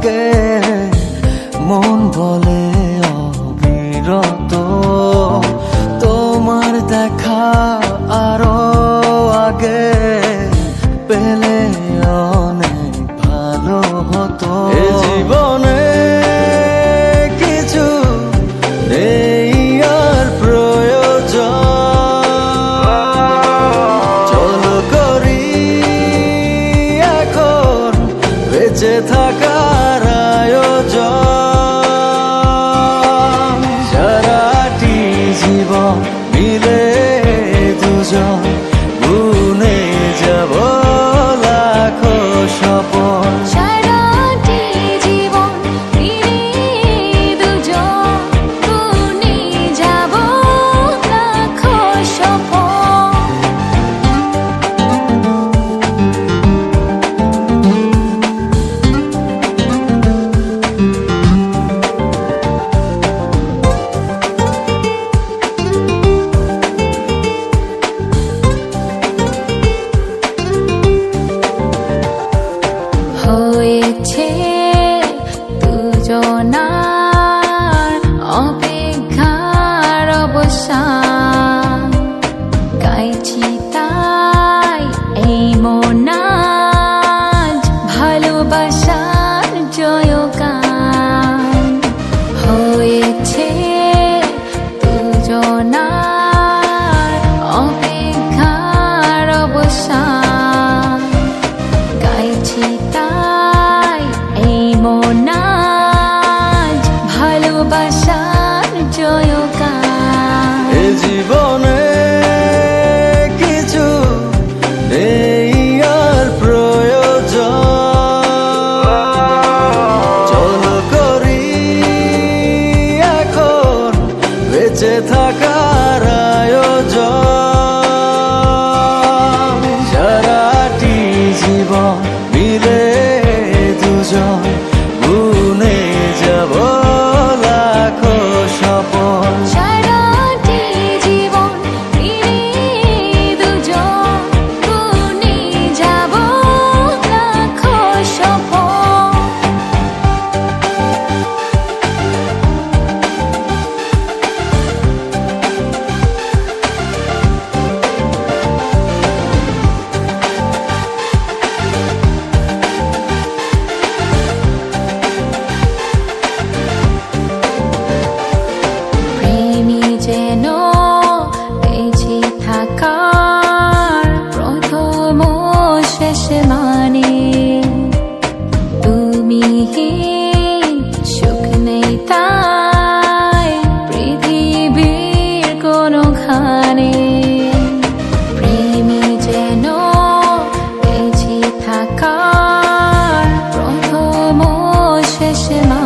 লাগে মন বলে অবিরত তোমার দেখা আরো আগে পেলে অনেক ভালো হতো এ জীবনে কিছু নেই আর প্রয়োজন চলো করি এখন বেঁচে থাকার আয়োজন সারাটি জীবন মিলে দুজন গুনে যাব লাখো স্বপন সারাটি জীবন মিলে দুজন গুনে যাব লাখো স্বপন হয়েছে দুজনার অপেক্ষার অবসান গাইছি তাই এই মন আজ ভালোবাসার জয়গান হয়েছে দুজনার অপেক্ষার অবসান গাইছি তাই এই মন আজ ভালোবাসার জয়গান এ জীবনে কিছু নেই আর প্রয়োজন চলো করি এখন বেঁচে থাকার আয়োজন সারাটি জীবন মিলে দুজন গুনে যাব লাখো স্বপন সারাটি জীবন মিলে দুজন গুনে যাব লাখো স্বপন প্রেমী যেন বেঁচে থাকার প্রথম ও শেষ মানে তুমি সুখ নেই তাই পৃথিবীর কোনোখানে প্রেমী যেন বেঁচে থাকার প্রথম ও শেষ মানে